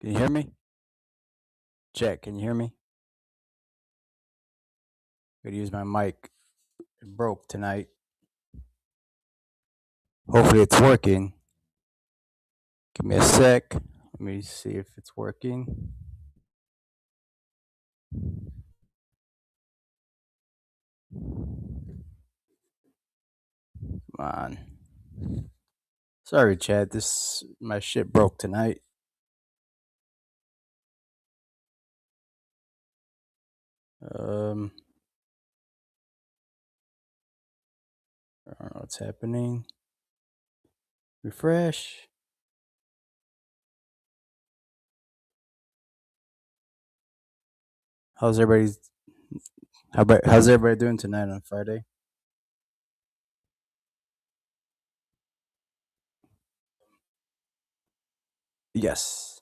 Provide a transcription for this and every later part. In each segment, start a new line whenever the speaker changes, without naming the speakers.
Can you hear me? Check, can you hear me? Gotta use my mic. It broke tonight. Hopefully it's working. Give me a sec. Let me see if it's working. Come on. Sorry, Chad. My shit broke tonight. I don't know what's happening. Refresh. How's everybody doing tonight on Friday? Yes.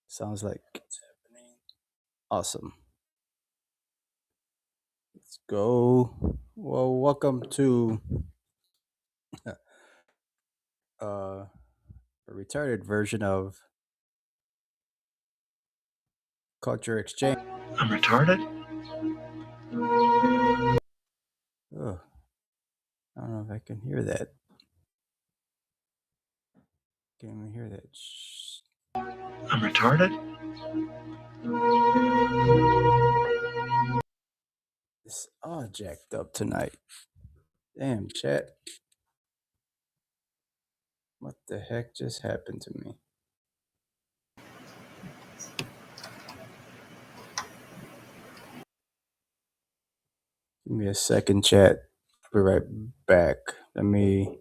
Sounds like it's happening. Awesome. Let's go. Well, welcome to a retarded version of Culture Exchange.
I'm retarded?
Oh, I don't know if I can hear that. Can't even hear that. Shh.
I'm retarded?
It's all jacked up tonight. Damn, chat. What the heck just happened to me? Give me a second, chat. Be right back. Let me.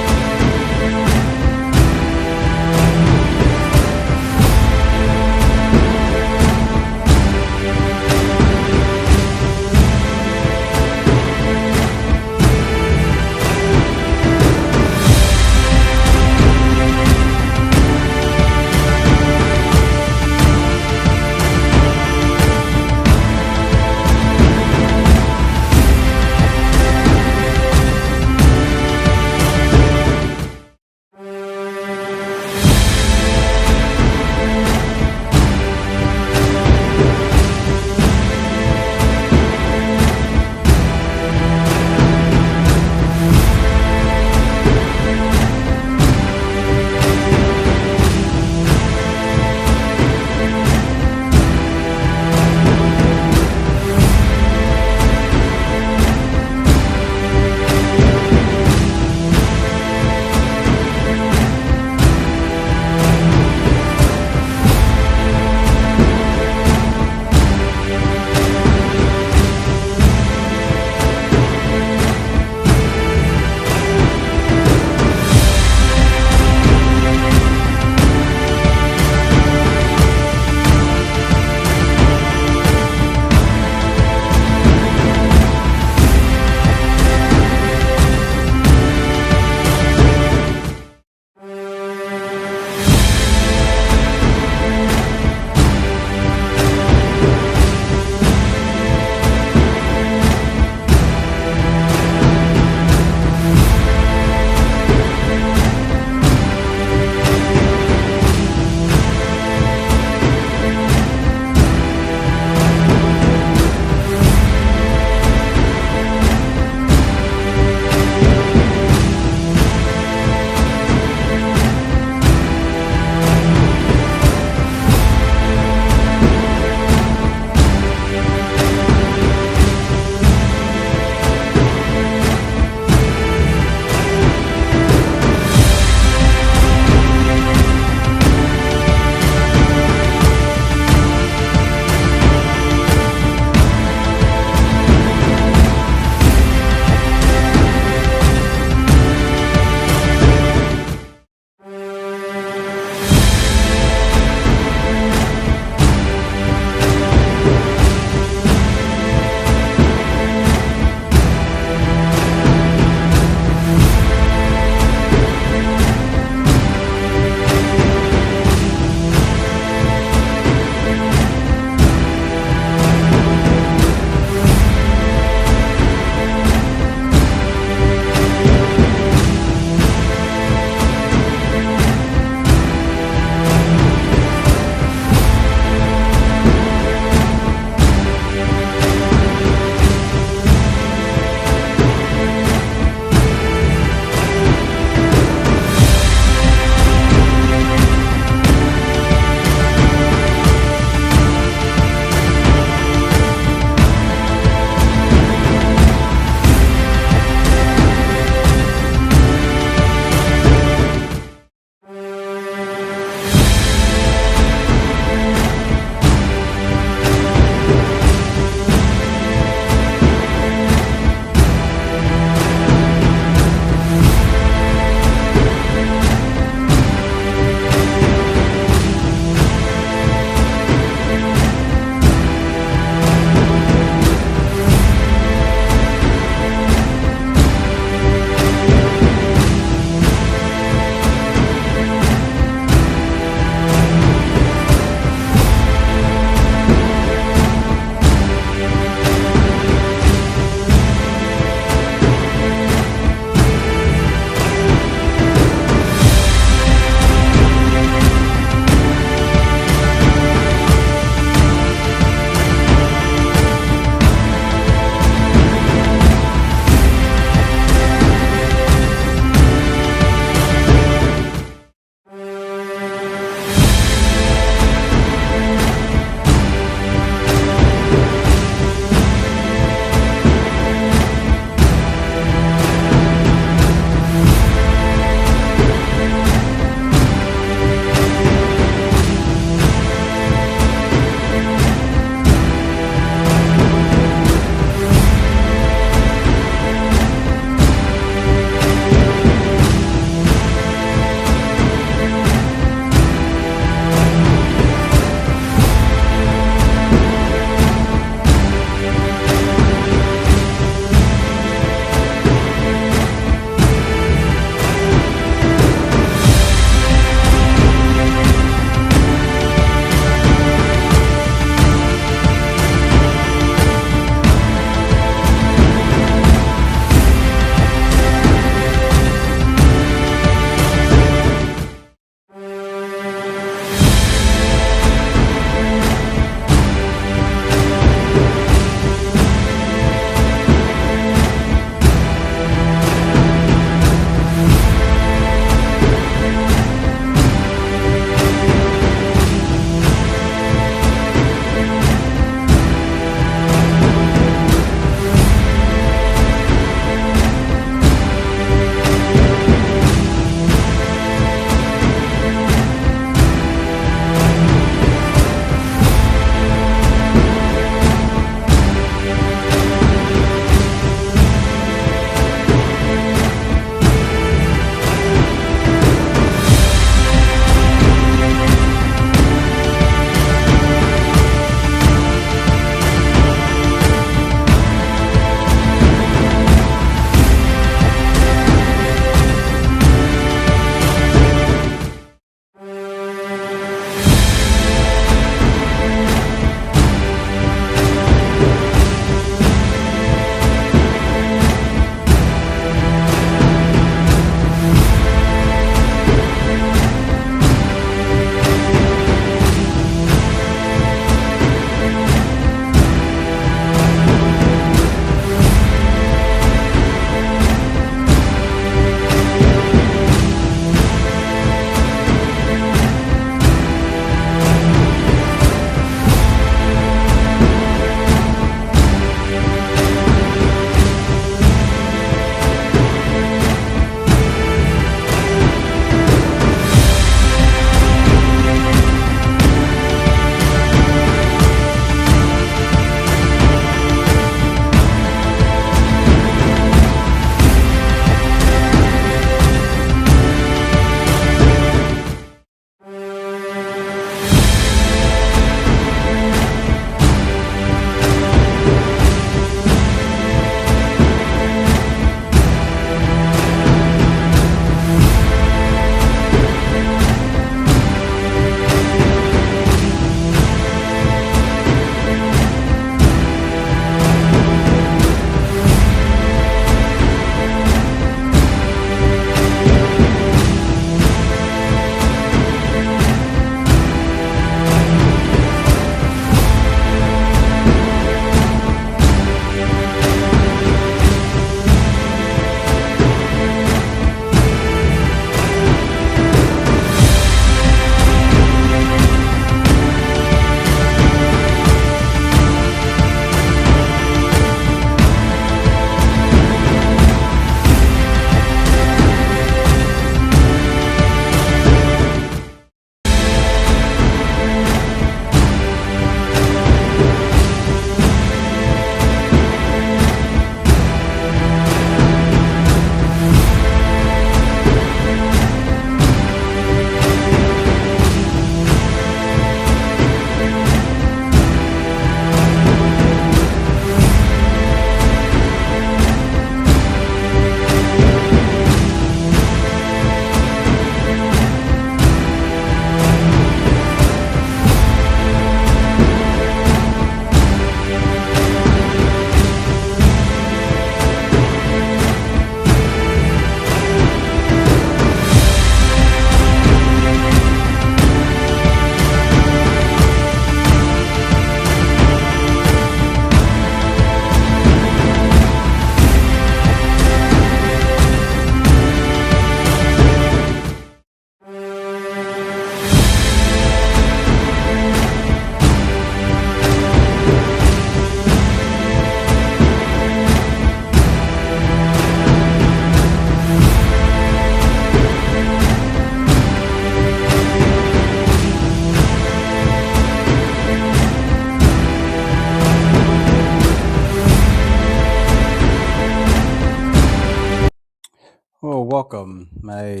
welcome. My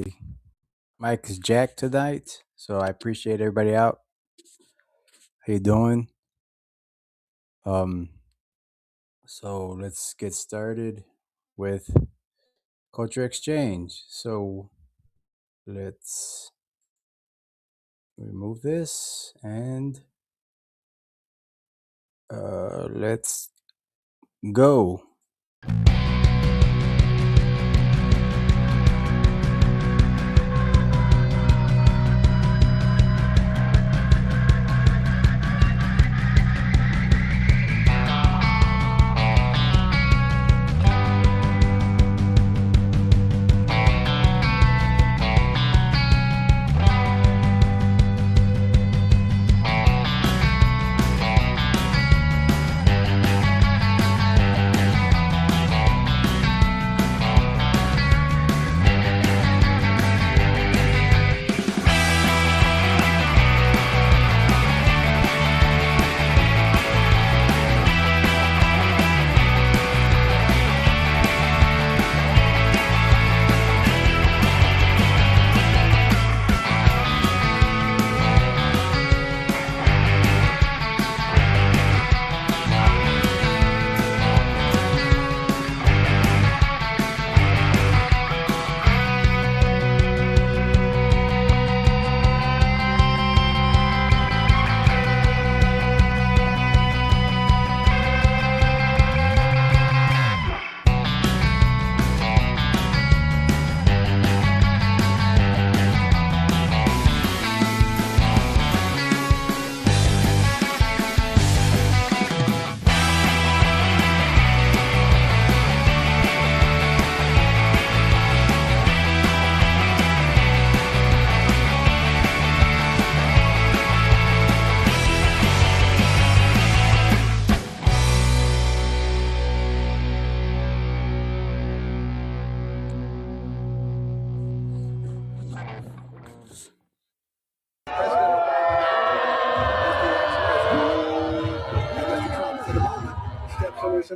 mic is jacked tonight, so I appreciate everybody out. How you doing? Um, so let's get started with culture exchange. So let's remove this and let's go.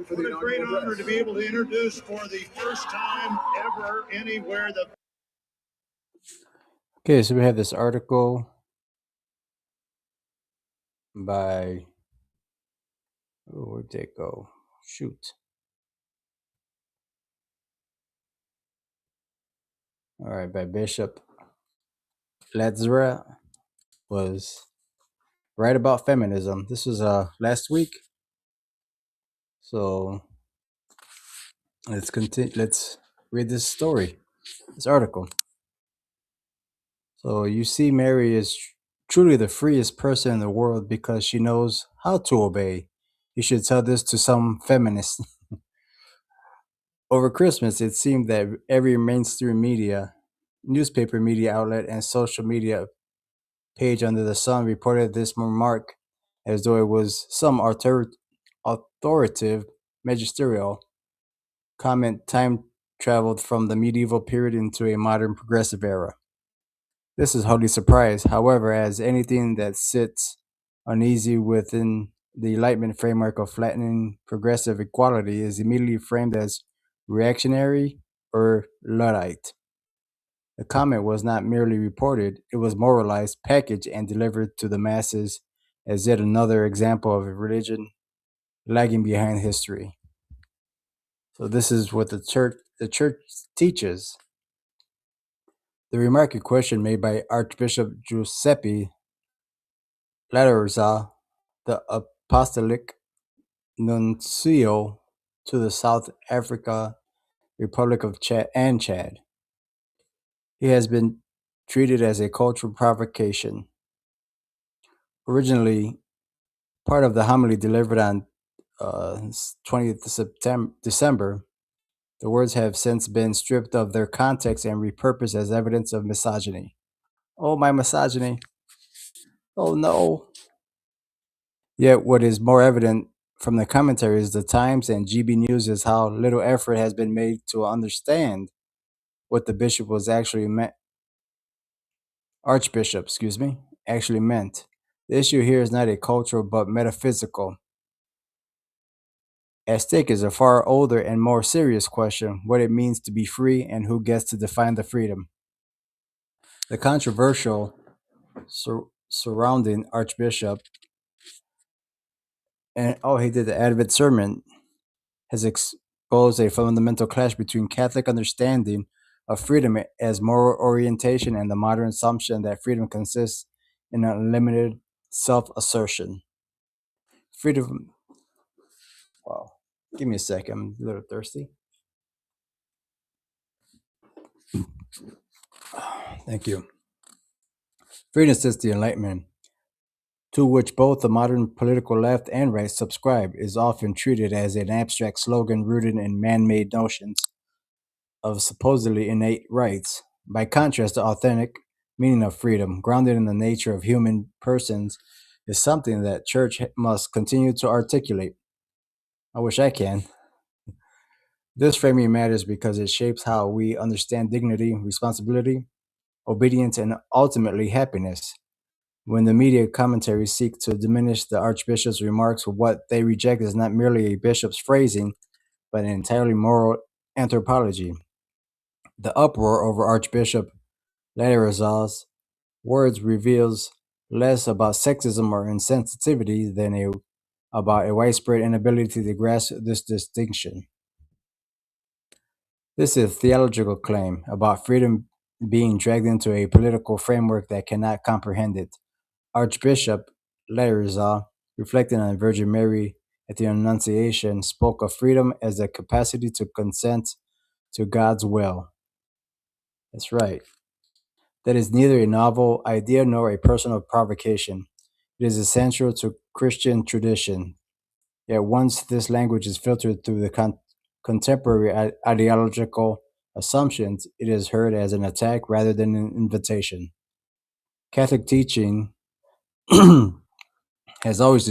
What a great honor to be able to introduce for the first time ever anywhere the
Okay, so we have this article by where'd it go? Shoot. All right, by Bishop Ledzra was right about feminism. This was last week. So let's continue. Let's read this story, this article. So you see, Mary is truly the freest person in the world because she knows how to obey. You should tell this to some feminists. Over Christmas, it seemed that every mainstream media, newspaper media outlet, and social media page under the sun reported this remark as though it was some authoritative magisterial comment time traveled from the medieval period into a modern progressive era. This is hardly surprise, however, as anything that sits uneasy within the Enlightenment framework of flattening progressive equality is immediately framed as reactionary or Luddite. The comment was not merely reported, it was moralized, packaged, and delivered to the masses as yet another example of a religion lagging behind history. So this is what the church teaches. The remark in question, made by Archbishop Giuseppe Laterza, the apostolic nuncio to the South Africa Republic of Chad and Chad. He has been treated as a cultural provocation. Originally, part of the homily delivered on 20th December, the words have since been stripped of their context and repurposed as evidence of misogyny. Oh, my misogyny. Oh, no. Yet, what is more evident from the commentaries, the Times, and GB News is how little effort has been made to understand what the bishop was actually meant, archbishop, actually meant. The issue here is not a cultural but metaphysical. At stake is a far older and more serious question: what it means to be free and who gets to define the freedom. The controversial surrounding Archbishop and he did the Advent sermon has exposed a fundamental clash between Catholic understanding of freedom as moral orientation and the modern assumption that freedom consists in unlimited self-assertion. Freedom. Wow. Give me a second. I'm a little thirsty. Thank you. Freedom since the Enlightenment, to which both the modern political left and right subscribe, is often treated as an abstract slogan rooted in man-made notions of supposedly innate rights. By contrast, the authentic meaning of freedom, grounded in the nature of human persons, is something that church must continue to articulate. I wish I can. This framing matters because it shapes how we understand dignity, responsibility, obedience, and ultimately happiness. When the media commentaries seek to diminish the Archbishop's remarks, what they reject is not merely a bishop's phrasing, but an entirely moral anthropology. The uproar over Archbishop Laterizal's words reveals less about sexism or insensitivity than about a widespread inability to grasp this distinction. This is a theological claim about freedom being dragged into a political framework that cannot comprehend it. Archbishop Laterizal, reflecting on Virgin Mary at the Annunciation, spoke of freedom as the capacity to consent to God's will. That's right. That is neither a novel idea nor a personal provocation. It is essential to Christian tradition. Yet once this language is filtered through the contemporary ideological assumptions, it is heard as an attack rather than an invitation. Catholic teaching has always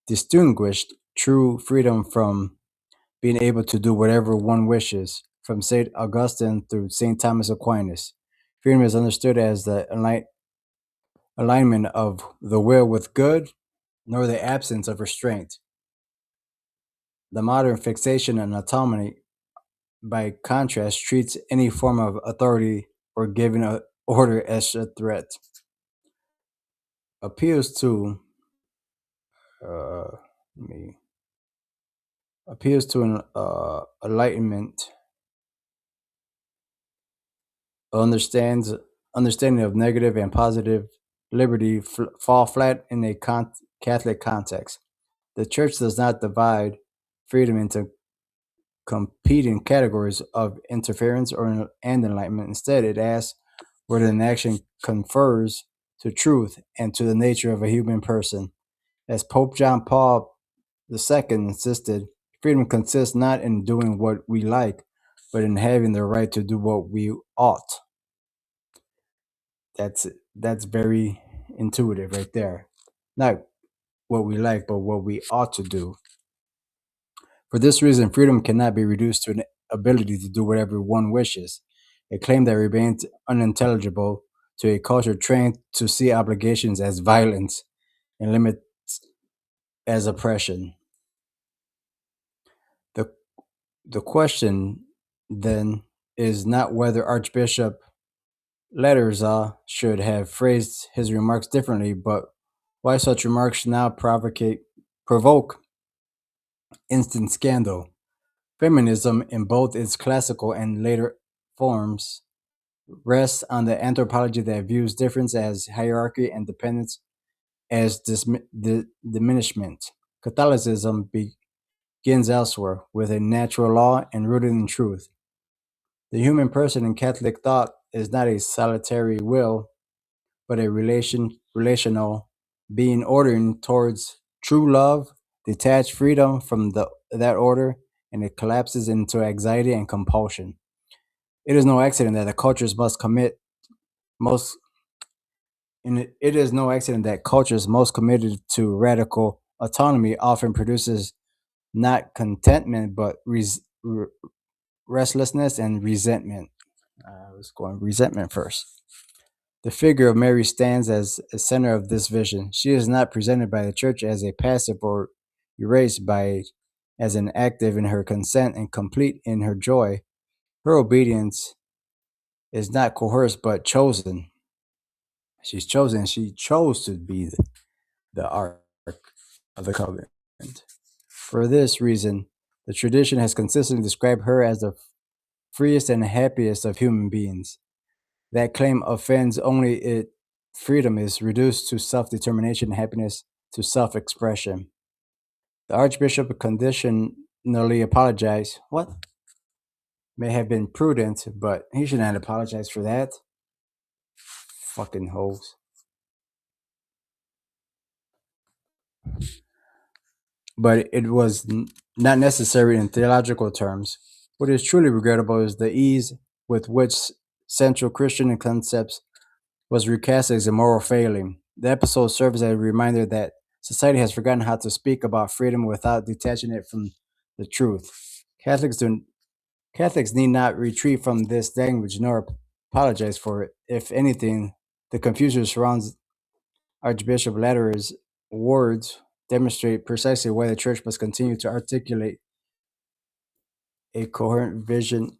distinguished true freedom from being able to do whatever one wishes, from St. Augustine through St. Thomas Aquinas. Freedom is understood as the alignment of the will with good, nor the absence of restraint. The modern fixation on autonomy, by contrast, treats any form of authority or giving an order as a threat. Appeals to uh, an enlightenment understanding of negative and positive liberty fall flat in a Catholic context. The Church does not divide freedom into competing categories of interference and enlightenment. Instead, it asks whether an action confers to truth and to the nature of a human person. As Pope John Paul II insisted, freedom consists not in doing what we like, but in having the right to do what we ought. That's very intuitive right there. Not what we like, but what we ought to do. For this reason, freedom cannot be reduced to an ability to do whatever one wishes, a claim that remains unintelligible to a culture trained to see obligations as violence and limits as oppression. The question, then, is not whether Archbishop Laterizal should have phrased his remarks differently, but why such remarks now provoke instant scandal. Feminism, in both its classical and later forms, rests on the anthropology that views difference as hierarchy and dependence as diminishment. Catholicism begins elsewhere, with a natural law and rooted in truth. The human person in Catholic thought is not a solitary will, but a relational being ordering towards true love, detached freedom from that order, and it collapses into anxiety and compulsion. It is no accident that the cultures must commit most it is no accident that cultures most committed to radical autonomy often produces not contentment but restlessness and resentment. I was going resentment first. The figure of Mary stands as a center of this vision. She is not presented by the church as a passive or erased by as inactive in her consent and complete in her joy. Her obedience is not coerced but chosen. She's chosen. She chose to be the ark of the covenant. For this reason, the tradition has consistently described her as the freest and happiest of human beings. That claim offends only it freedom is reduced to self-determination and happiness to self-expression. The Archbishop conditionally apologized. What? May have been prudent, but he should not apologize for that. Fucking hoes. But it was not necessary in theological terms. What is truly regrettable is the ease with which central Christian concepts was recast as a moral failing. The episode serves as a reminder that society has forgotten how to speak about freedom without detaching it from the truth. Catholics do Catholics need not retreat from this language nor apologize for it. If anything, the confusion surrounds Archbishop Lederer's words demonstrate precisely why the Church must continue to articulate a coherent vision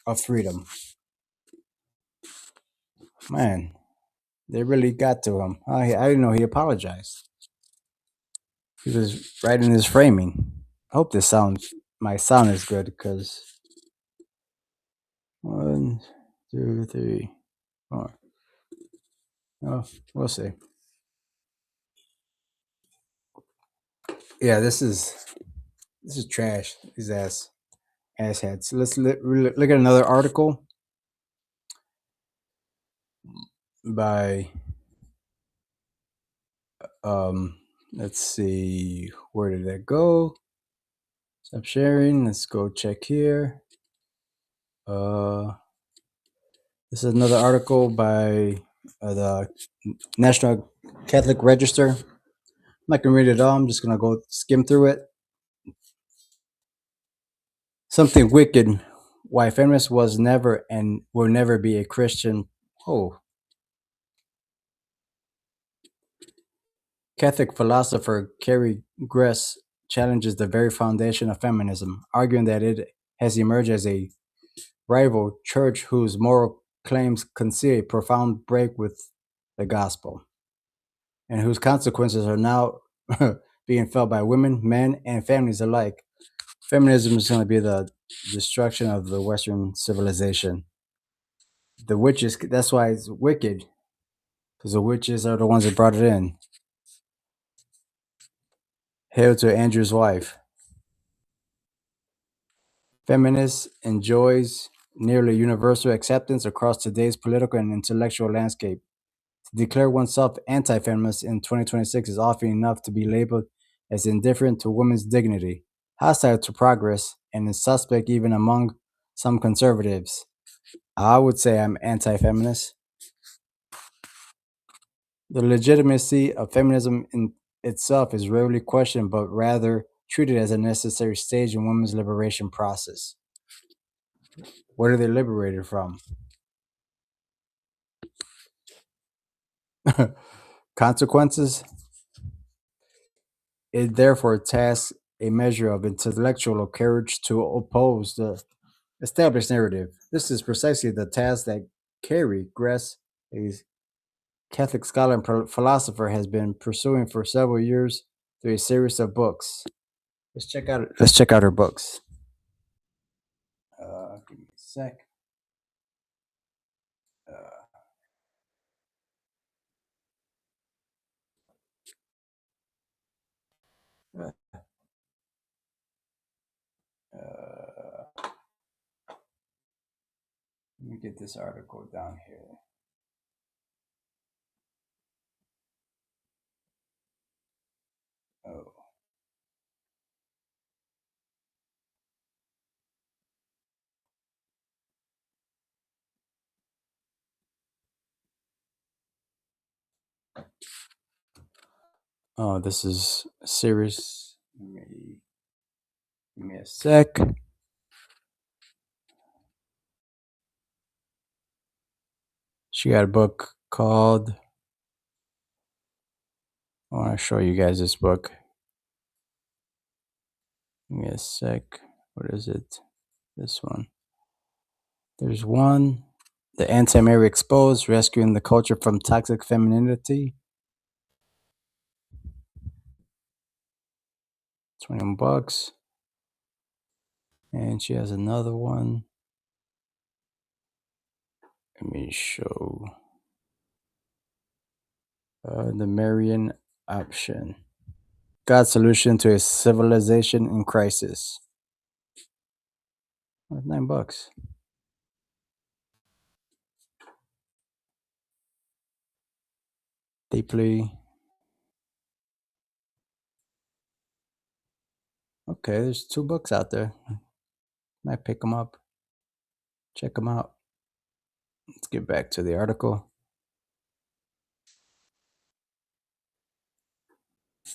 of freedom. Man, they really got to him. I didn't know he apologized. He was right in his framing. I hope my sound is good because 1, 2, 3, 4. Oh, we'll see. Yeah, this is trash. These assheads. Let's look at another article by let's see, where did that go? Stop sharing. Let's go check here. This is another article by the National Catholic Register. I'm not gonna read it all. I'm just gonna go skim through it. Something wicked. Why feminist was never and will never be a Christian. Oh, Catholic philosopher Carrie Gress challenges the very foundation of feminism, arguing that it has emerged as a rival church whose moral claims conceal a profound break with the gospel, and whose consequences are now being felt by women, men, and families alike. Feminism is going to be the destruction of the Western civilization. The witches, that's why it's wicked, because the witches are the ones that brought it in. Hail to Andrew's wife. Feminist enjoys nearly universal acceptance across today's political and intellectual landscape. To declare oneself anti-feminist in 2026 is often enough to be labeled as indifferent to women's dignity, hostile to progress, and a suspect even among some conservatives. I would say I'm anti-feminist. The legitimacy of feminism in itself is rarely questioned, but rather treated as a necessary stage in women's liberation process. What are they liberated from? Consequences? It therefore tasks a measure of intellectual courage to oppose the established narrative. This is precisely the task that Carrie Gress, a Catholic scholar and philosopher, has been pursuing for several years through a series of books. Let's check out her books. Give me a sec. Uh, let me get this article down here. Oh. Oh, this is serious. Give me a sec. She got a book called I want to show you guys this book. Give me a sec. What is it? This one. There's one. The Anti-Mary Exposed, Rescuing the Culture from Toxic Femininity. $21. And she has another one. Let me show. The Marian Option. God's Solution to a Civilization in Crisis. That's $9. Deeply. Okay, there's 2 books out there. Might pick them up. Check them out. Let's get back to the article.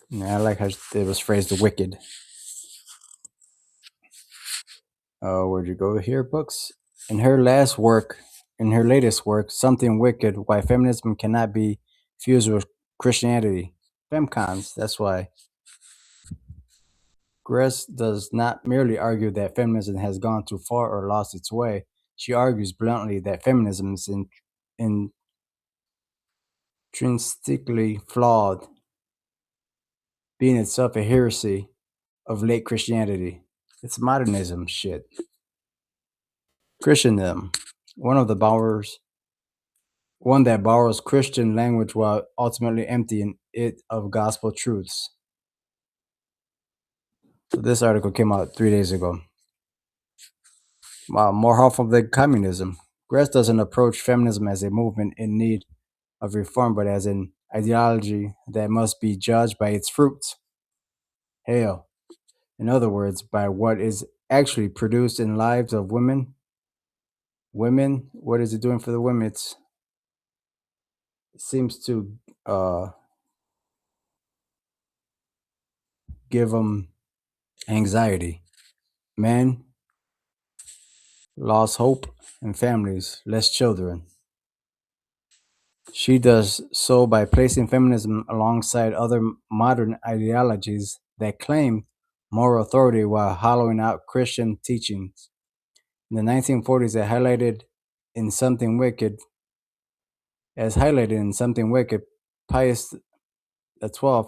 Yeah, I like how it was phrased, the wicked. Where'd you go here, books? In her latest work, Something Wicked, Why Feminism Cannot Be Fused with Christianity. Femcons, that's why. Gress does not merely argue that feminism has gone too far or lost its way. She argues bluntly that feminism is intrinsically flawed, being itself a heresy of late Christianity. It's modernism shit. Christendom, one that borrows Christian language while ultimately emptying it of gospel truths. So this article came out 3 days ago. Wow, more harmful than communism. Gress doesn't approach feminism as a movement in need of reform, but as an ideology that must be judged by its fruits. Hell, in other words, by what is actually produced in lives of women. Women, what is it doing for the women? It seems to give them anxiety. Men lost hope, and families less children. She does so by placing feminism alongside other modern ideologies that claim moral authority while hollowing out Christian teachings. In the 1940s, as highlighted in Something Wicked, Pius XII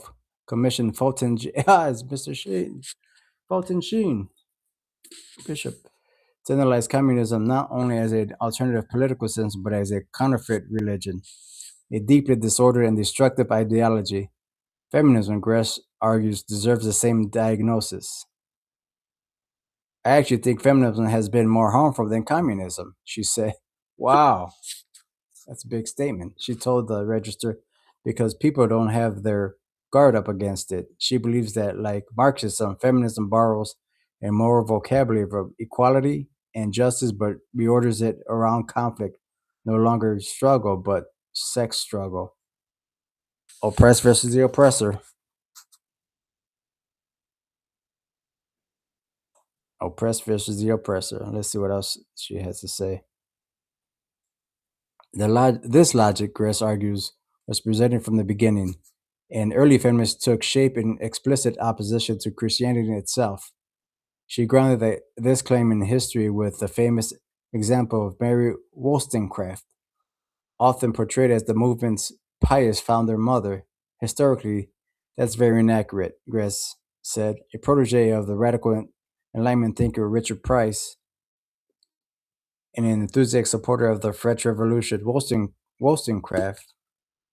commissioned Fulton Mr. Sheen, Fulton Sheen, Bishop, to analyze communism not only as an alternative political system, but as a counterfeit religion, a deeply disordered and destructive ideology. Feminism, Gress argues, deserves the same diagnosis. I actually think feminism has been more harmful than communism, she said. Wow, that's a big statement. She told the Register, because people don't have their guard up against it. She believes that, like Marxism, feminism borrows a moral vocabulary of equality and justice, but reorders it around conflict. No longer struggle, but sex struggle. Oppressed versus the oppressor. Oppressed versus the oppressor. Let's see what else she has to say. This logic, Gress argues, was presented from the beginning, and early feminists took shape in explicit opposition to Christianity itself. She grounded this claim in history with the famous example of Mary Wollstonecraft, often portrayed as the movement's pious founder mother. Historically, that's very inaccurate, Gress said. A protege of the radical Enlightenment thinker Richard Price, and an enthusiastic supporter of the French Revolution, Wollstonecraft,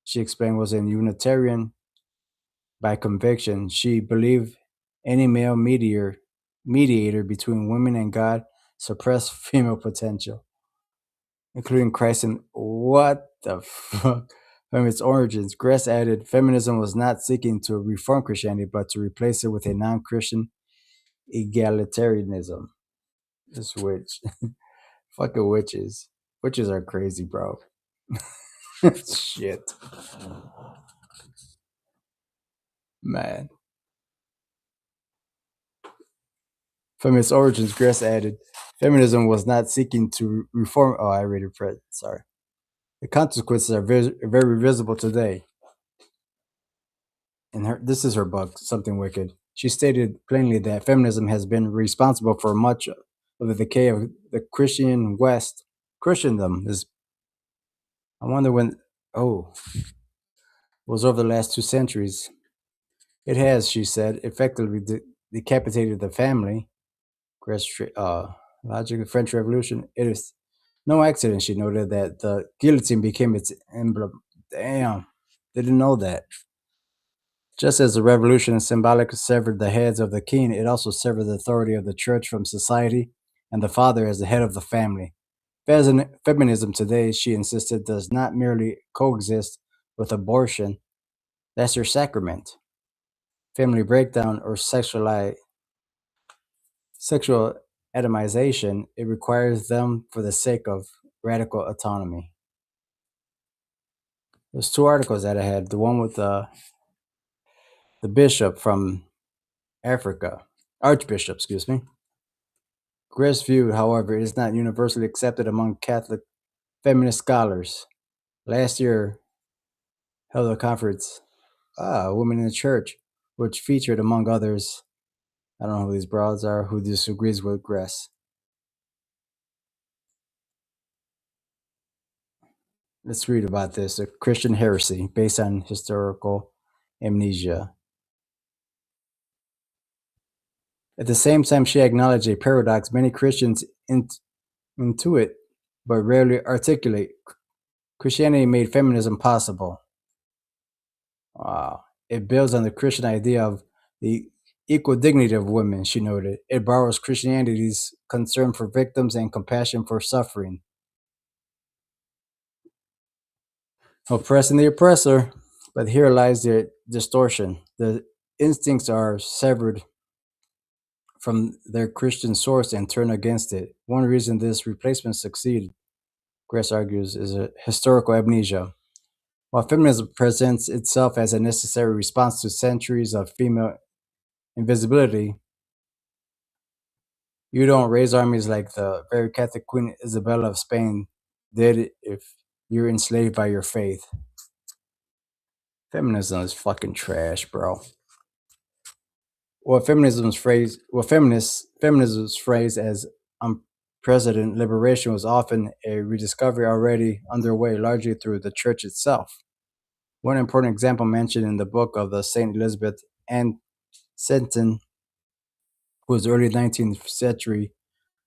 she explained, was a Unitarian by conviction. She believed any male mediator between women and God suppressed female potential, including Christ. And what the fuck? From its origins, Gress added, feminism was not seeking to reform Christianity, but to replace it with a non-Christian egalitarianism. This witch. Fucking witches. Witches are crazy, bro. Shit. Man. From its origins, Gress added, feminism was not seeking to reform. Oh, I already read. Sorry. The consequences are very visible today. this is her book, Something Wicked. She stated plainly that feminism has been responsible for much of the decay of the Christian West. Christendom is, I wonder when, oh, was over the last 2 centuries. It has, she said, effectively decapitated the family. Logic of the French Revolution. It is no accident, she noted, that the guillotine became its emblem. Damn, didn't know that. Just as the revolution symbolically severed the heads of the king, it also severed the authority of the church from society and the father as the head of the family. Feminism today, she insisted, does not merely coexist with abortion, that's your sacrament, family breakdown, or sexual atomization. It requires them for the sake of radical autonomy. There's 2 articles that I had. The one with the bishop from Africa, archbishop, excuse me. Gress' view, however, is not universally accepted among Catholic feminist scholars. Last year, held a conference, Women in the Church, which featured, among others, I don't know who these broads are, who disagrees with Gress. Let's read about this. A Christian heresy based on historical amnesia. At the same time, she acknowledged a paradox many Christians intuit but rarely articulate. Christianity made feminism possible. Wow. It builds on the Christian idea of the equal dignity of women, she noted. It borrows Christianity's concern for victims and compassion for suffering. Oppressing the oppressor, but here lies the distortion. The instincts are severed from their Christian source and turn against it. One reason this replacement succeeded, Gress argues, is a historical amnesia. While feminism presents itself as a necessary response to centuries of female invisibility, you don't raise armies like the very Catholic Queen Isabella of Spain did if you're enslaved by your faith. Feminism is fucking trash, bro. What feminists phrase as unprecedented liberation was often a rediscovery already underway, largely through the church itself. One important example mentioned in the book of the St. Elizabeth Ann Seton, who was early 19th century,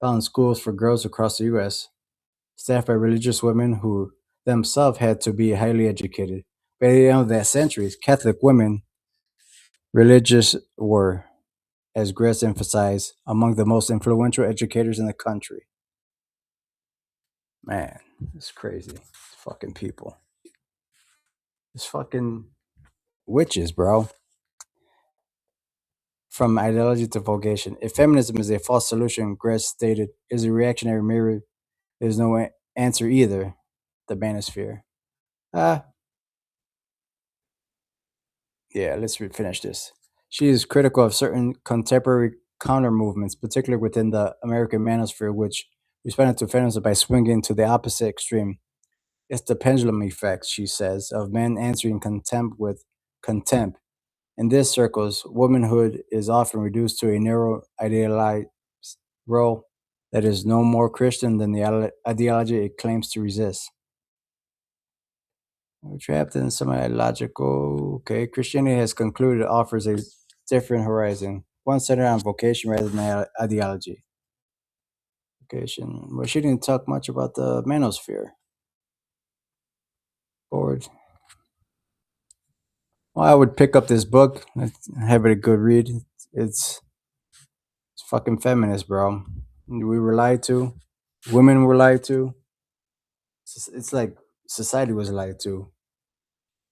founded schools for girls across the U.S., staffed by religious women who themselves had to be highly educated. By the end of that century, Catholic women religious were, as Gress emphasized, among the most influential educators in the country. Man, it's crazy. It's fucking people. It's fucking witches, bro. From ideology to vocation. If feminism is a false solution, Gress stated, is a reactionary mirror, there's no answer either. The manosphere. Yeah, let's finish this. She is critical of certain contemporary counter movements, particularly within the American manosphere, which responded to feminism by swinging to the opposite extreme. It's the pendulum effect, she says, of men answering contempt with contempt. In these circles, womanhood is often reduced to a narrow idealized role that is no more Christian than the ideology it claims to resist. We're trapped in some ideological. Okay, Christianity has concluded it offers a different horizon, one centered on vocation rather than ideology. Vocation. Well, she didn't talk much about the manosphere. Board. Well, I would pick up this book, have it a good read. It's fucking feminist, bro. We were lied to. Women were lied to. It's like society was lied to.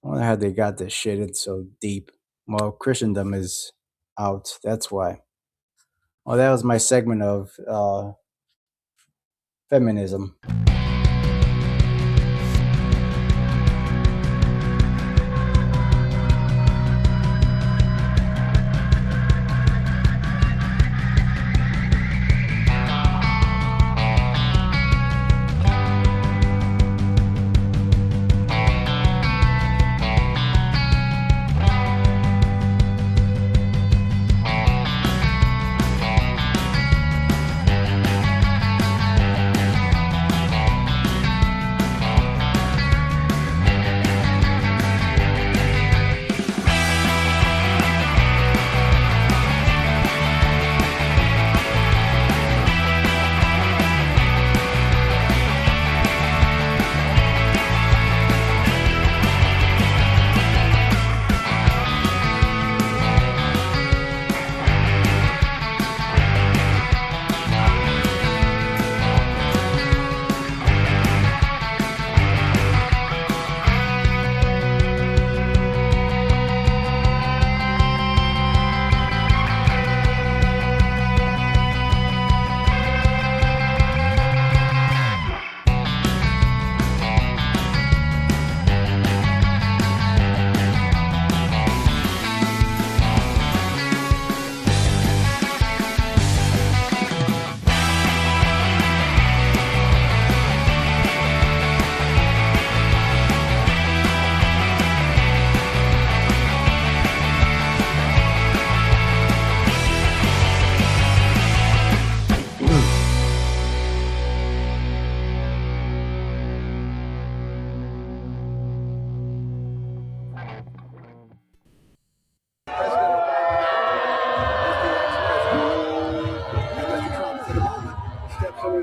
I wonder how they got this shit. It's so deep. Well, Christendom is out. That's why. Well, that was my segment of feminism.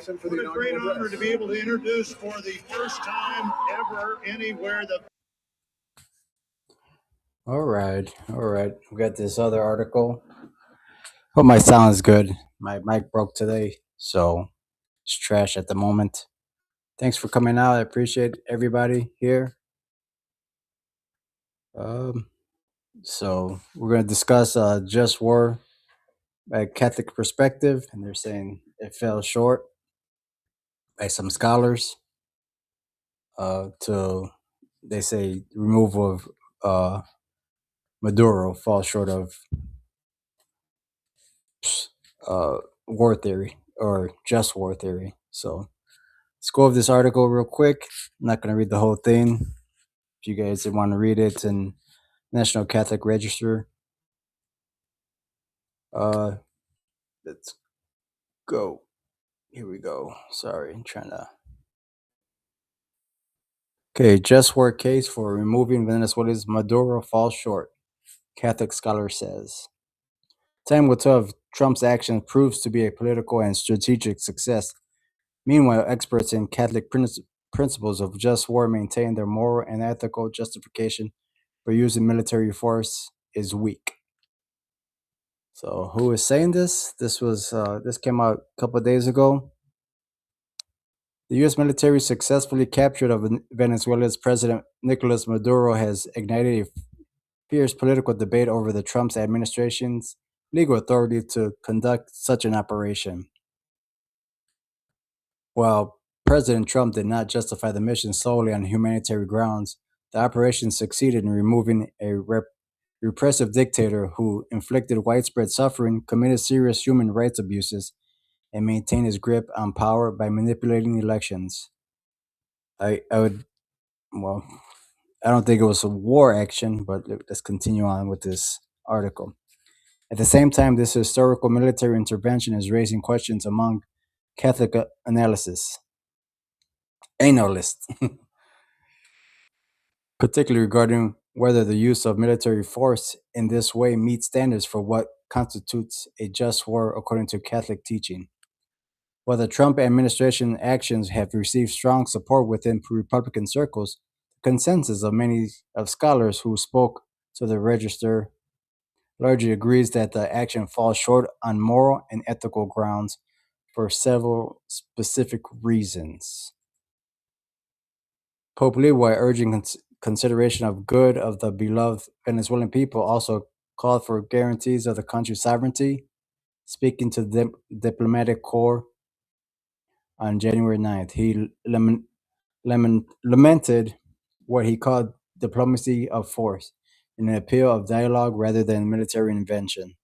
What a great honor to be able to introduce for the first time ever anywhere the.
All right. We got this other article. Hope my sound is good. My mic broke today, so it's trash at the moment. Thanks for coming out. I appreciate everybody here. Um, so we're gonna discuss just war by a Catholic perspective, and they're saying it fell short by some scholars. To they say removal of Maduro falls short of war theory or just war theory. So let's go over this article real quick. I'm not going to read the whole thing. If you guys want to read it, it's in National Catholic Register. Let's go. Here we go. Sorry, I'm trying to. Okay, just war case for removing Venezuela's Maduro falls short, Catholic scholar says. Time will tell if Trump's action proves to be a political and strategic success. Meanwhile, experts in Catholic principles of just war maintain their moral and ethical justification for using military force is weak. So, who is saying this? This came out a couple of days ago. The U.S. military successfully captured of Venezuela's President Nicolás Maduro has ignited a fierce political debate over the Trump's administration's legal authority to conduct such an operation. While President Trump did not justify the mission solely on humanitarian grounds, the operation succeeded in removing a repressive dictator who inflicted widespread suffering, committed serious human rights abuses, and maintained his grip on power by manipulating elections. I would, well, I don't think it was a war action, but let's continue on with this article. At the same time, this historical military intervention is raising questions among Catholic analysts, particularly regarding whether the use of military force in this way meets standards for what constitutes a just war according to Catholic teaching. While the Trump administration actions have received strong support within Republican circles, the consensus of many of scholars who spoke to the Register largely agrees that the action falls short on moral and ethical grounds for several specific reasons. Pope Leo, while urging consideration of good of the beloved Venezuelan people, also called for guarantees of the country's sovereignty. Speaking to the diplomatic corps on January 9th, he lamented what he called diplomacy of force, an appeal of dialogue rather than military intervention.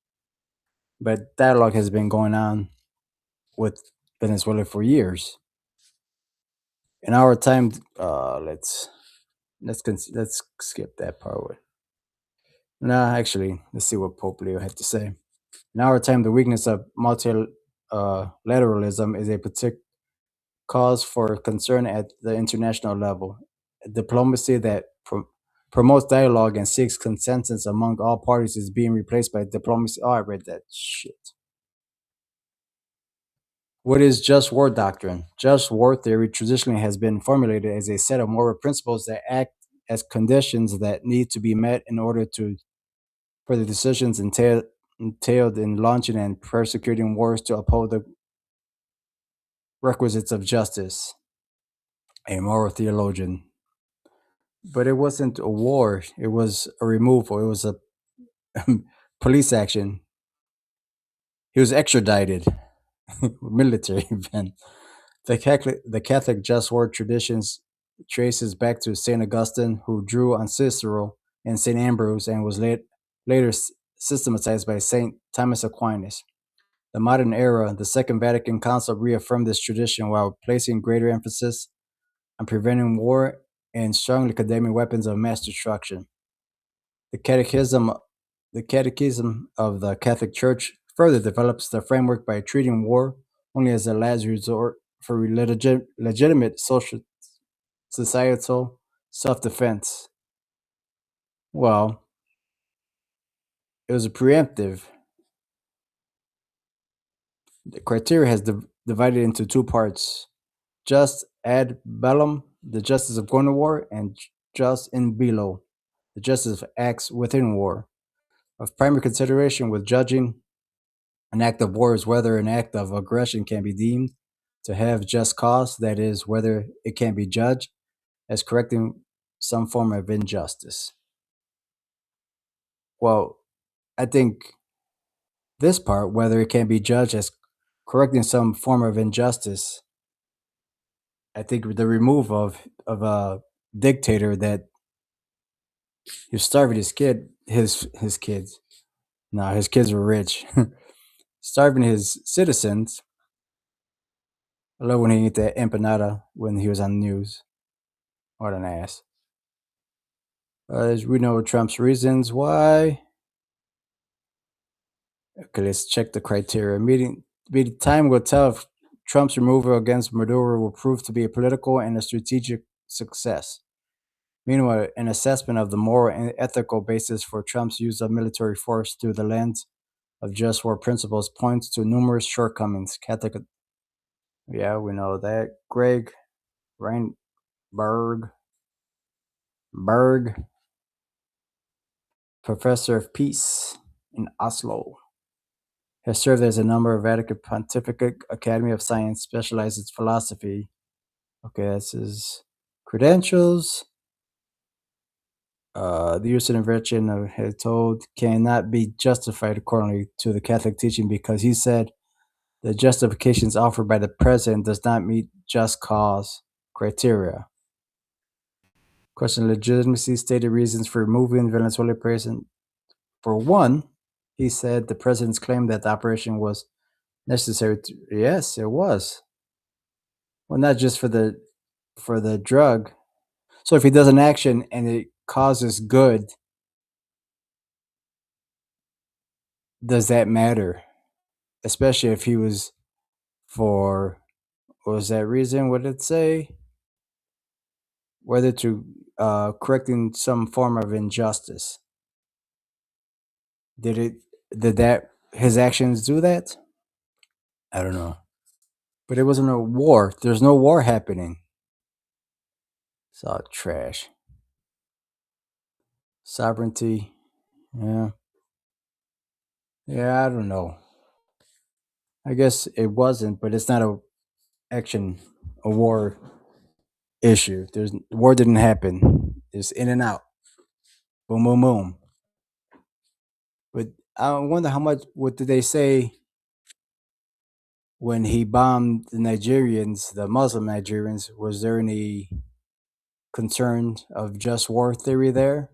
But dialogue has been going on with Venezuela for years. In our time, let's skip that part. Actually, let's see what Pope Leo had to say. In our time, the weakness of multilateralism is a particular cause for concern at the international level. A diplomacy that promotes dialogue and seeks consensus among all parties is being replaced by diplomacy. Oh, I read that shit. What is just war doctrine? Just war theory traditionally has been formulated as a set of moral principles that act as conditions that need to be met in order for the decisions entailed in launching and persecuting wars to uphold the requisites of justice. A moral theologian. But it wasn't a war, it was a removal, it was a police action. He was extradited. Military event. The Catholic just war traditions traces back to Saint Augustine, who drew on Cicero and Saint Ambrose, and was later systematized by Saint Thomas Aquinas. The modern era, the Second Vatican Council reaffirmed this tradition while placing greater emphasis on preventing war and strongly condemning weapons of mass destruction. The Catechism of the Catholic Church further develops the framework by treating war only as a last resort for legitimate societal self-defense. Well, it was a preemptive. The criteria has divided into two parts: just ad bellum, the justice of going to war, and just in bello, the justice of acts within war. Of primary consideration with judging an act of war is whether an act of aggression can be deemed to have just cause, that is, whether it can be judged as correcting some form of injustice. Well, I think this part, whether it can be judged as correcting some form of injustice, I think the remove of a dictator that he was starving his kids. No, his kids were rich. Starving his citizens. I love when he ate that empanada when he was on the news. What an ass. As we know Trump's reasons why. Okay, let's check the criteria. Time will tell if Trump's removal against Maduro will prove to be a political and a strategic success. Meanwhile, an assessment of the moral and ethical basis for Trump's use of military force through the lens of just war principles points to numerous shortcomings. Catholic, yeah, we know that. Greg Reinberg, professor of peace in Oslo, has served as a member of Vatican Pontifical Academy of Science, specializes in philosophy. Okay, that's his credentials. The use of invention of had told cannot be justified accordingly to the Catholic teaching because he said the justifications offered by the president does not meet just cause criteria. Question legitimacy stated reasons for removing Venezuela president. For one, he said the president's claim that the operation was necessary to, yes, it was. Well, not just for the drug. So if he does an action and it causes good, does that matter? Especially if he was for, what was that reason? What did it say? Whether to correcting some form of injustice. Did that his actions do that? I don't know. But it wasn't a war. There's no war happening. It's all trash. Sovereignty. Yeah. Yeah, I don't know. I guess it wasn't, but it's not a war issue. War didn't happen. It's in and out. Boom, boom, boom. But I wonder what did they say when he bombed the Nigerians, the Muslim Nigerians? Was there any concern of just war theory there?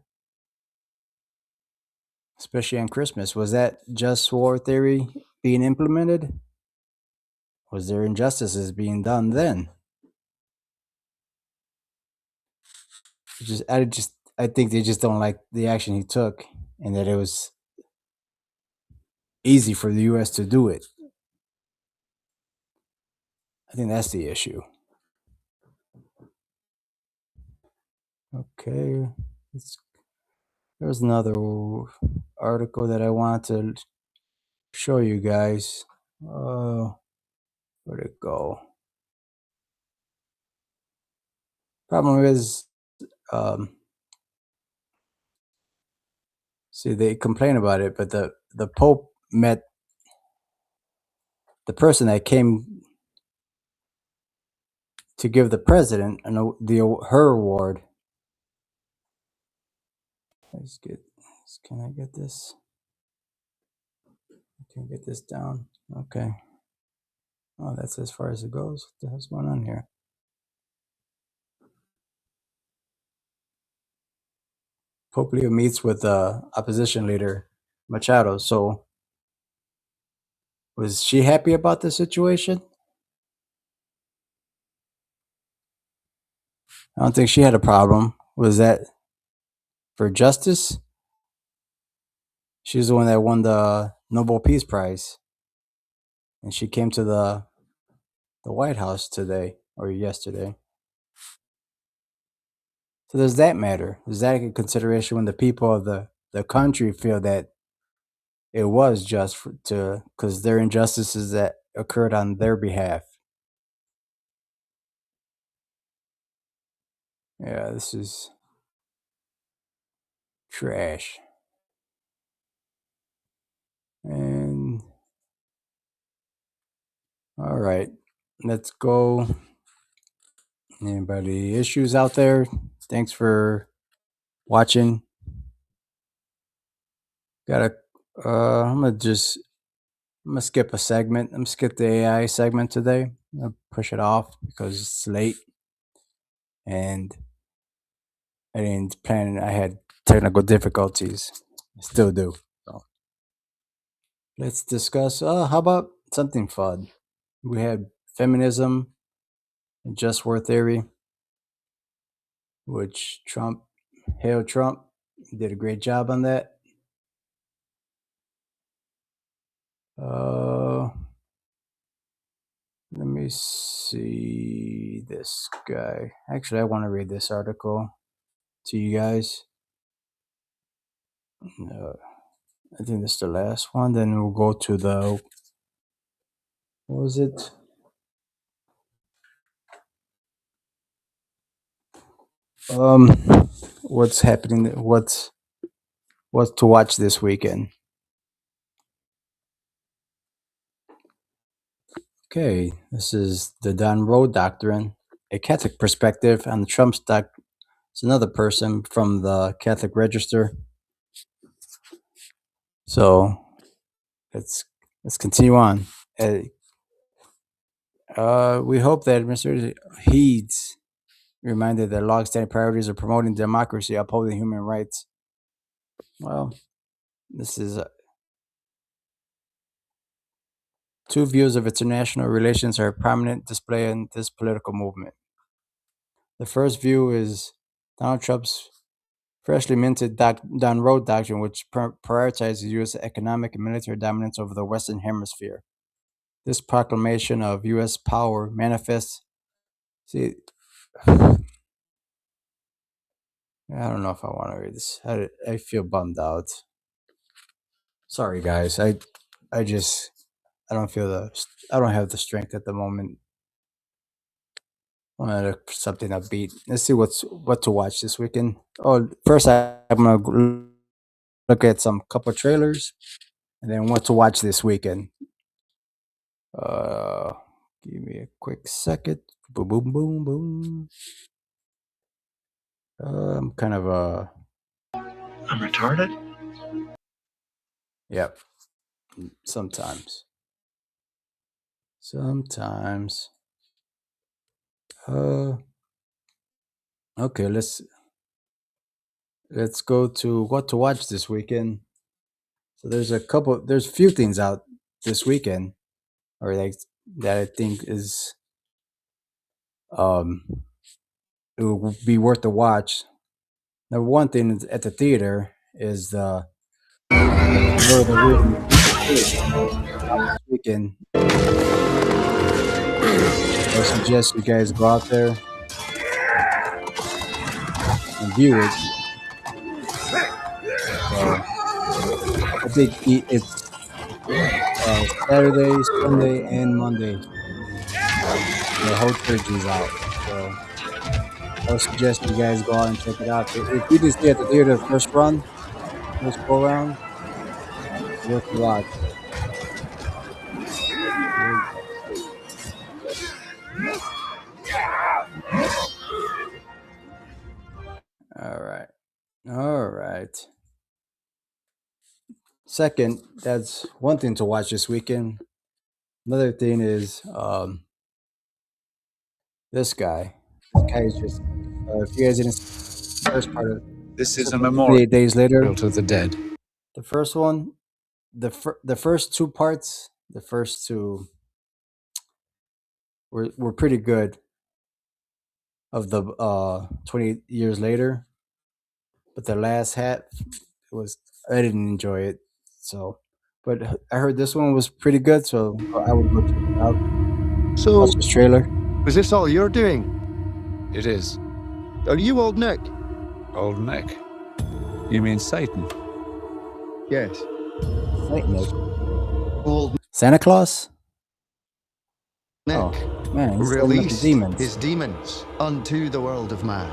Especially on Christmas. Was that just war theory being implemented? Was there injustices being done then? I think they just don't like the action he took, and that it was easy for the U.S. to do it. I think that's the issue. Okay, there's another article that I want to show you guys. Where'd it go? Problem is, see, they complain about it, but the Pope met the person that came to give the president her award. Can I get this? I can get this down. Okay. Oh, that's as far as it goes. What the hell's going on here? Pope Leo meets with opposition leader Machado. So, was she happy about the situation? I don't think she had a problem. Was that for justice? She's the one that won the Nobel Peace Prize, and she came to the White House today or yesterday. So does that matter? Is that a consideration when the people of the country feel that it was just because there are injustices that occurred on their behalf. Yeah, this is trash. And all right, let's go. Anybody issues out there? Thanks for watching. Gotta I'm gonna skip a segment. I'm gonna skip the AI segment today. I'll push it off because it's late and I didn't plan I had technical difficulties. I still do. So let's discuss how about something fun? We had feminism and just war theory, which hail Trump, did a great job on that. Let me see this guy. Actually, I want to read this article to you guys. I think this is the last one. Then we'll go to the, what was it? What's happening? What's to watch this weekend? Okay, this is the Don Road Doctrine, a Catholic perspective on Trump's It's another person from the Catholic Register. So let's continue on. We hope that Mr. heeds reminded that long-standing priorities are promoting democracy, upholding human rights. Well, this is two views of international relations are a prominent display in this political movement. The first view is Donald Trump's freshly minted Down Road Doctrine, which prioritizes U.S. economic and military dominance over the Western Hemisphere. This proclamation of U.S. power manifests. See, I don't know if I want to read this. I feel bummed out. Sorry, guys. I don't have the strength at the moment. I want something upbeat. Let's see what to watch this weekend. Oh, first I'm gonna look at some couple trailers, and then what to watch this weekend. Give me a quick second. Boom, boom, boom, boom. I'm kind of
I'm retarded?
Yep. Sometimes. Okay, let's go to what to watch this weekend. So there's a few things out this weekend, or like that I think is it will be worth the watch. Number one thing is at the theater is the Lord of the Rings this weekend. I suggest you guys go out there and view it. So I think it's Saturday, Sunday, and Monday. The whole trilogy is out. So I would suggest you guys go out and check it out. If you didn't see it at the theater the first go around, worth the watch. All right. Second, that's one thing to watch this weekend. Another thing is this guy. This guy is just if you guys didn't see the first part of
This is a memorial
28 days later.
to the dead.
The first one, the first two parts, were pretty good. Of the 28 years later, but the last half I didn't enjoy it. So, but I heard this one was pretty good, so I would go check it out.
So,
Watch this trailer.
was this all you're doing?
It is.
Are you Old Nick?
Old Nick. You mean Satan?
Yes.
Saint Nick.
Old
Santa Claus?
Nick
Oh, man, he's still with the
released
demons.
his demons unto the world of man.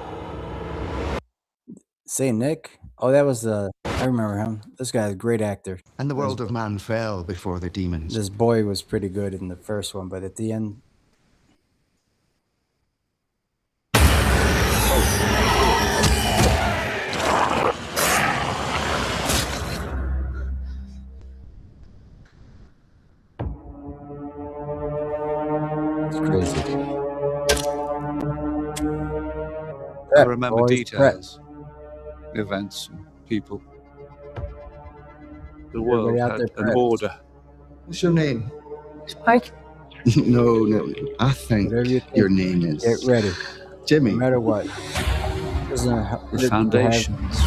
Saint Nick? Oh, that was I remember him. This guy's a great actor.
And the world of man fell before the demons.
This boy was pretty good in the first one, but at the end. It's crazy.
I remember details, events, and people. The world
Everybody out
had
there
an
prepped.
order.
What's your name?
Mike,
No. I think
whatever you think.
your name is
Get ready.
Jimmy.
No matter what.
The foundations,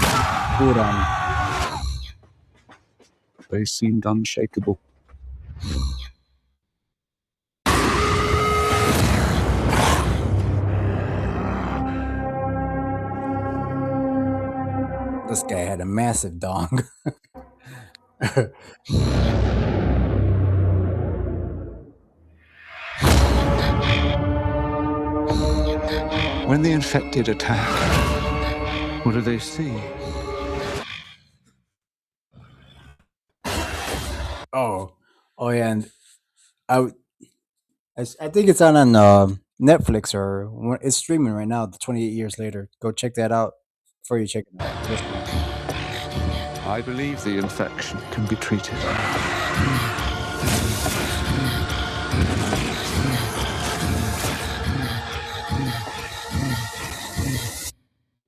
Food on.
they seemed unshakable.
This guy had a massive dong.
When the infected attack, what do they see?
Oh yeah, and I think it's on Netflix or it's streaming right now. The 28 years later, go check that out before you check it out.
I believe the infection can be treated.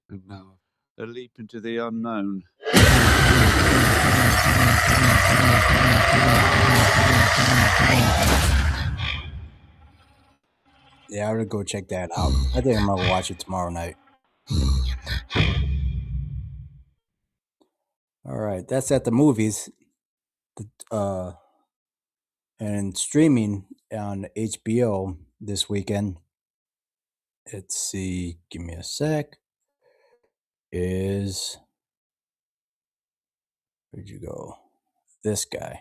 And now, a leap into the unknown.
Yeah, I would go check that out. I think I'm gonna watch it tomorrow night. All right, that's at the movies. And streaming on HBO this weekend. Let's see. Give me a sec. Where'd you go? This guy.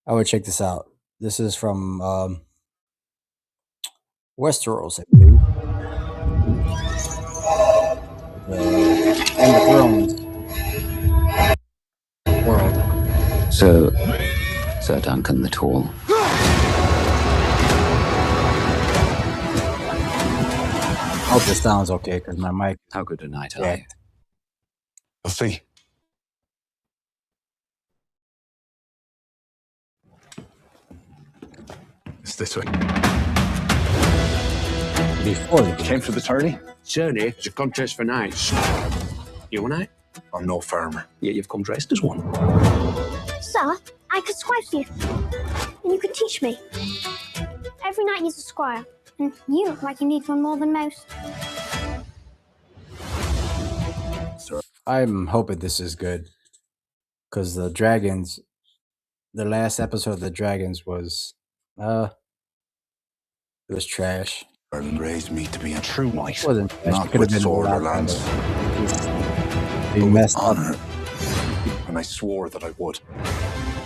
I would check this out. This is from Westeros, I believe. Game of Thrones world.
So, Sir Duncan the Tall.
I hope this sounds okay because my mic.
How good a night are you?
I'll see. It's this way.
Before the
Came for the tourney?
Journey is a contest for knights. You want it?
I'm no farmer.
Yeah, you've come dressed as one.
Sir, I could squire you, and you could teach me. Every knight needs a squire, and you look like you need one more than most.
I'm hoping this is good because the dragons, the last episode of the dragons was, it was trash.
Ireland raised me to be a true knight.
It wasn't trash.
Not
It could have
with
been
sword
a
or
lot
lance,
better. He
but with
messed up.
honor. And I swore that I would.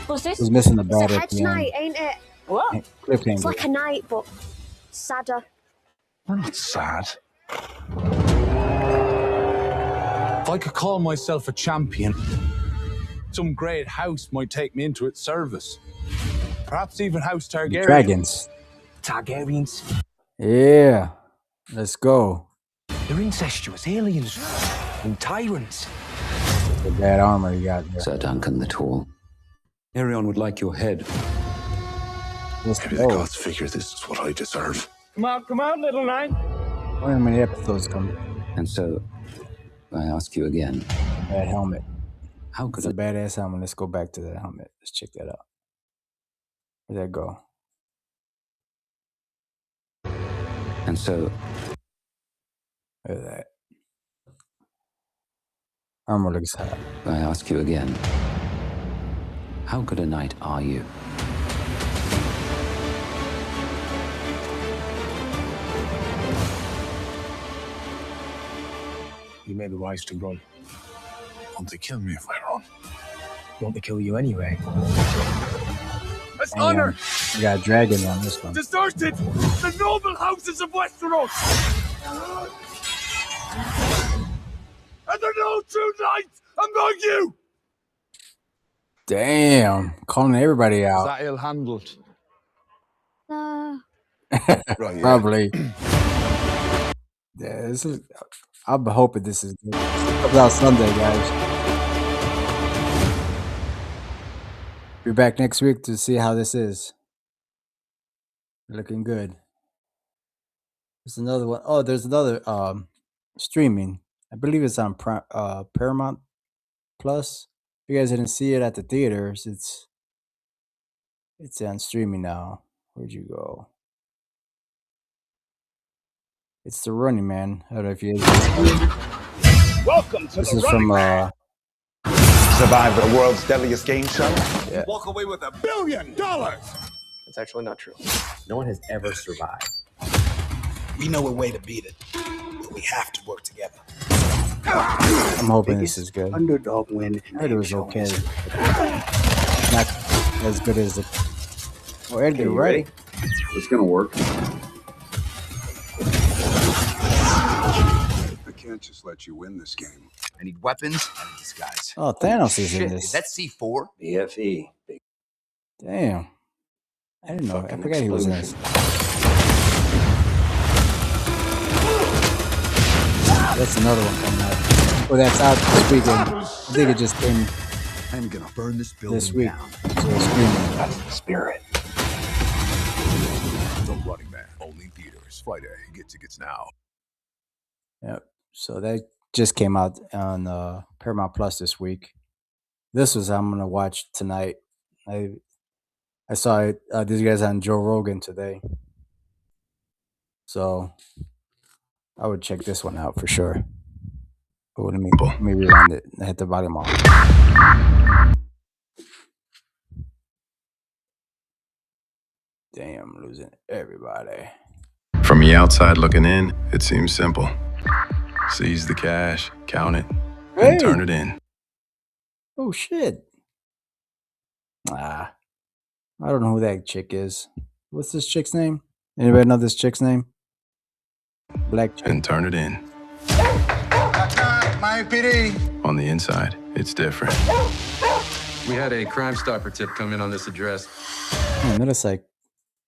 What's this?
He was missing the
It's a
bat at
head
the
knight,
end.
ain't it? What? It's
Cliffhanger.
like a knight, but sadder.
We're not sad.
If I could call myself a champion, some great house might take me into its service. Perhaps even House Targaryen.
Dragons.
Targaryens.
Yeah. Let's go.
They're incestuous aliens and tyrants.
The bad armor you got there.
Sir Duncan the Tall. Arion would like your head.
Let's
Maybe the
go.
gods figure this is what I deserve.
Come on, little knight.
How many episodes come?
And so, I ask you again,
Bad helmet.
how
It's
could
a
a
badass helmet. Let's go back to that helmet. Let's check that out. Where'd that go?
And so,
Look at that. Armor looks hot.
I ask you again, how good a knight are you?
You may be wise to run.
Won't they kill me if I run?
want to kill you anyway.
As
Damn.
honor
We got a dragon on this one.
deserted the noble houses of Westeros. And there are no true knights among you.
Damn, calling everybody
Is
out.
that ill-handled?
Right,
Probably. Yeah, this is. I'm hoping this is good. It comes out Sunday, guys. Be back next week to see how this is. Looking good. There's another one. Oh, there's another streaming. I believe it's on Paramount Plus. If you guys didn't see it at the theaters, it's on streaming now. Where'd you go? It's The Running Man. I don't know if you.
Welcome to
This
the
is from
Running
Survive the world's deadliest game show?
yeah.
Walk away with $1 billion.
It's actually not true. No one has ever survived.
We know a way to beat it, but we have to work together.
I'm hoping this is good.
Underdog win.
I heard it was okay. Not as good as the. Oh, Edgar,
you
right?
ready? It's gonna work.
I can't just let you win this game.
I need weapons and a disguise.
Oh, Thanos is in
Shit,
this.
is that C4?
BFE.
Damn. I didn't know. I
Fucking
forgot he was in this. That's another one coming out. Oh, that's out this weekend. I think it just came
I'm gonna burn this building
this week.
down.
So it's streaming.
That's the spirit.
The Running Man. Only theaters. Friday. Get tickets now.
Yep. So that just came out on Paramount Plus this week. This was I'm gonna watch tonight. I saw it. These guys on Joe Rogan today, so I would check this one out for sure. Oh, let me rewind it. I hit the volume off. Damn, losing everybody.
From the outside looking in, it seems simple. Seize the cash, count it,
Hey!
and turn it in.
Oh shit. I don't know who that chick is. What's this chick's name? Anybody know this chick's name? Black chick.
And turn it in.
My PD.
On the inside, it's different.
We had a Crime Stopper tip come in on this address.
Man, that's like.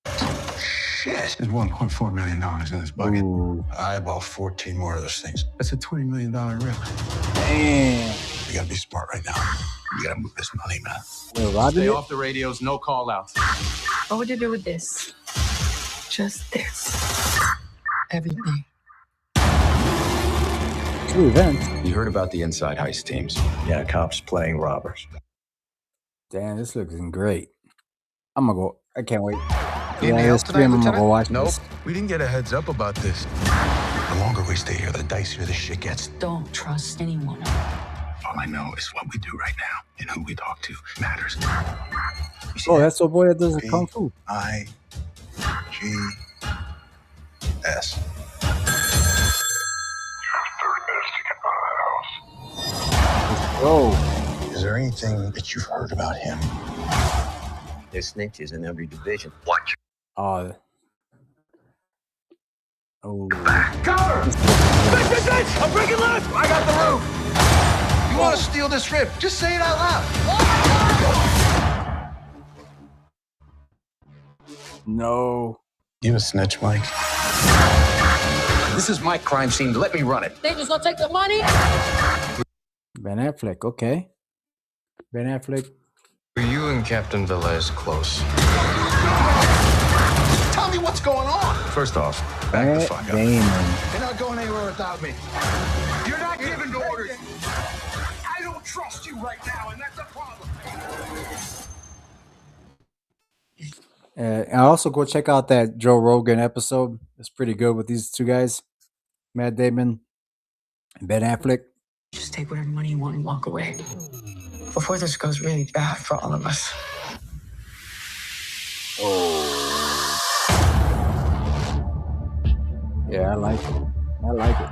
Shit. There's $1.4 million in this bucket.
Ooh.
I bought 14 more of those things. That's a $20 million rip.
Damn.
You gotta be smart right now. You gotta move this money, man.
Stay off the radios, no call outs.
What would you do with this? Just this. Everything.
True event.
You heard about the inside heist teams.
Yeah, cops playing robbers.
Damn, this looks great. I'm gonna go. I can't wait.
Need
Yeah,
any help
this stream, I'm gonna go watch
Nope.
this.
We didn't get a heads up about this. The longer we stay here, the dicier this shit gets.
Don't trust anyone.
All I know is what we do right now and who we talk to matters.
Oh, that's the boy that does the kung fu.
I-G-S.
Oh,
Is there anything that you've heard about him?
There's snitches in every division. Watch.
oh, oh.
Cover! Bitch! I'm breaking left! I got the roof!
You want to steal this rip? Just say it out loud.
No.
You a snitch, Mike?
This is my crime scene. Let me run it.
They just gonna take the money?
Ben Affleck, okay. Ben Affleck.
Were you and Captain Velez close?
Tell me what's going on.
First off,
Back the
Matt
fuck up.
Damon.
You're not going anywhere without me.
You're not giving orders. I don't trust you right now, and that's a problem.
And also go check out that Joe Rogan episode. It's pretty good with these two guys, Matt Damon and Ben Affleck.
Just take whatever money you want and walk away. Before this goes really bad for all of us.
Yeah, I like it. I like it.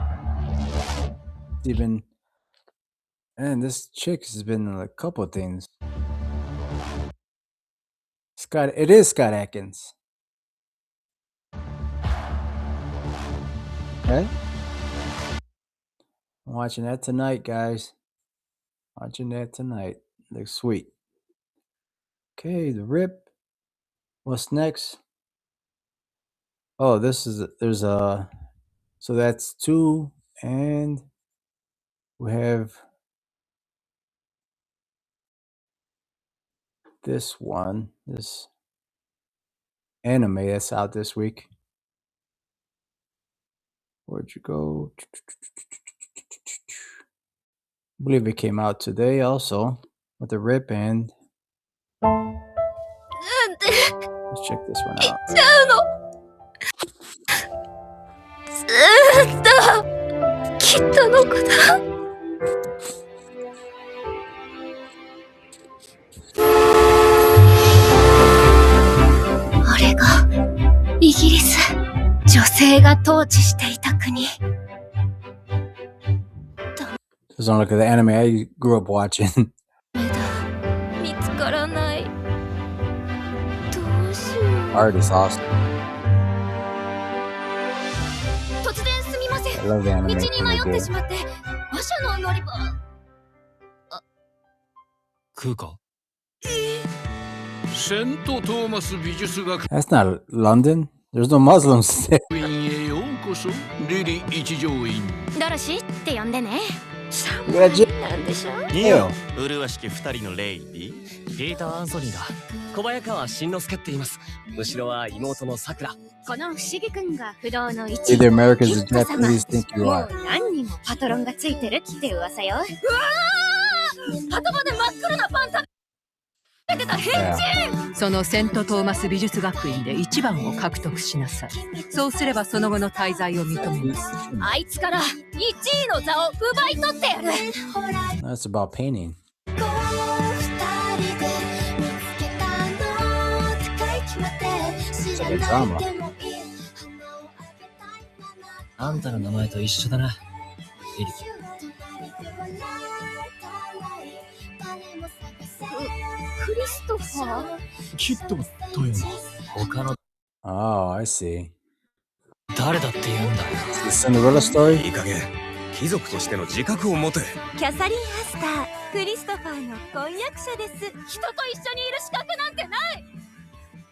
Even And this chick has been in a couple of things. It is Scott Atkins. Okay. I'm watching that tonight, guys. Watching that tonight. Looks sweet. Okay, the rip. What's next? Oh, there's a, so that's 2, and we have this one, this anime that's out this week. Where'd you go? I believe it came out today also with the rip, and let's check this one out. Doesn't look at the anime I grew up watching. Art is awesome. I love the animation they did.
空かセント・トーマス美術学
That's not London. There's no Muslims there.
院へようこそリリ一条院
ドロシーって呼んでね。
なん
でしょう。
いいよ。麗しき二人のレイディ。
ピーター・アンソニーだ。小早川慎之介って言います。後ろは妹のさくら。
この不思議くんが不動の一
Either Americans or Japanese think you
も
are.
う何人もパトロンがついてるって噂よ。うわー！頭で真っ黒なパン食べてた変人。
そのセント・トーマス美術学院で1番を獲得しなさい。そうすればその後の滞在を認めます。
あいつから1位の座を奪い取ってやる。
That's about painting.
あんたの名前と一緒だな。リリ。
クリストファー？
キッドというの。他の
Oh, I see.
誰だって言うんだよ。
Is this Cinderella story?
いい加減、貴族としての自覚を持て。
キャサリン・アスター、クリストファーの婚約者です。人と一緒にいる資格なんてない。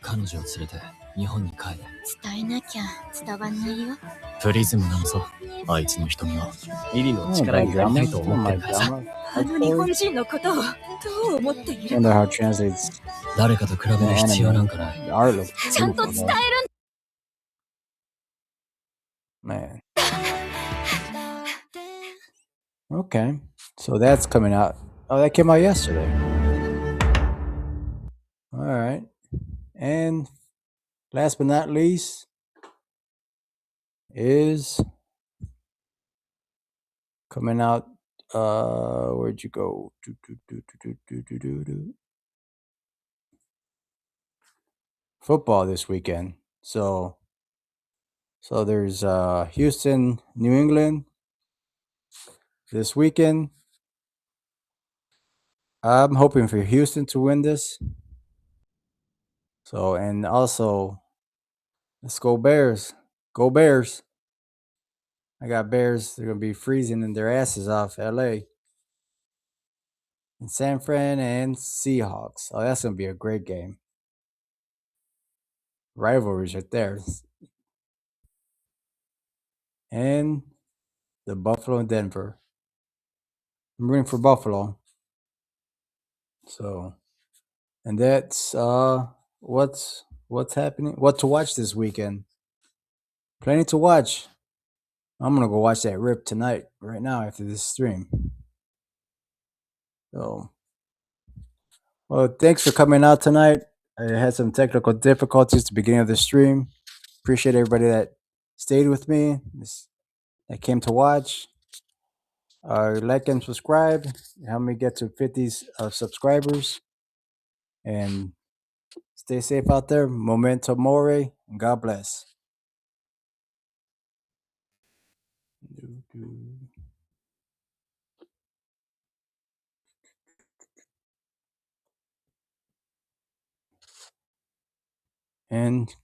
彼女を連れて日本に帰れ。
伝えなきゃ伝わんないよ。
プリズムなのぞ。あいつの瞳はリリの力になりたいと思ってるからさ。
あの日本人のことをどう思っている？
Wonder how it translates.
誰かと比べる必要なんかない。
The art looks
ちゃんと伝え
beautiful,
る
though. Man. Okay. So that's coming out. Oh, that came out yesterday. All right. And last but not least is coming out. Where'd you go? Football this weekend. So there's Houston, New England this weekend. I'm hoping for Houston to win this. So, and also, let's go Bears. Go Bears. I got Bears. They're going to be freezing in their asses off LA. And San Fran and Seahawks. Oh, that's going to be a great game. Rivalries right there. And the Buffalo and Denver. I'm rooting for Buffalo. So, and that's what's happening. What to watch this weekend? Plenty to watch. I'm gonna go watch that rip tonight, right now after this stream. So, well, thanks for coming out tonight. I had some technical difficulties at the beginning of the stream. Appreciate everybody that stayed with me, that came to watch. Like and subscribe. Help me get to 50 subscribers. And stay safe out there. Memento mori. And God bless. and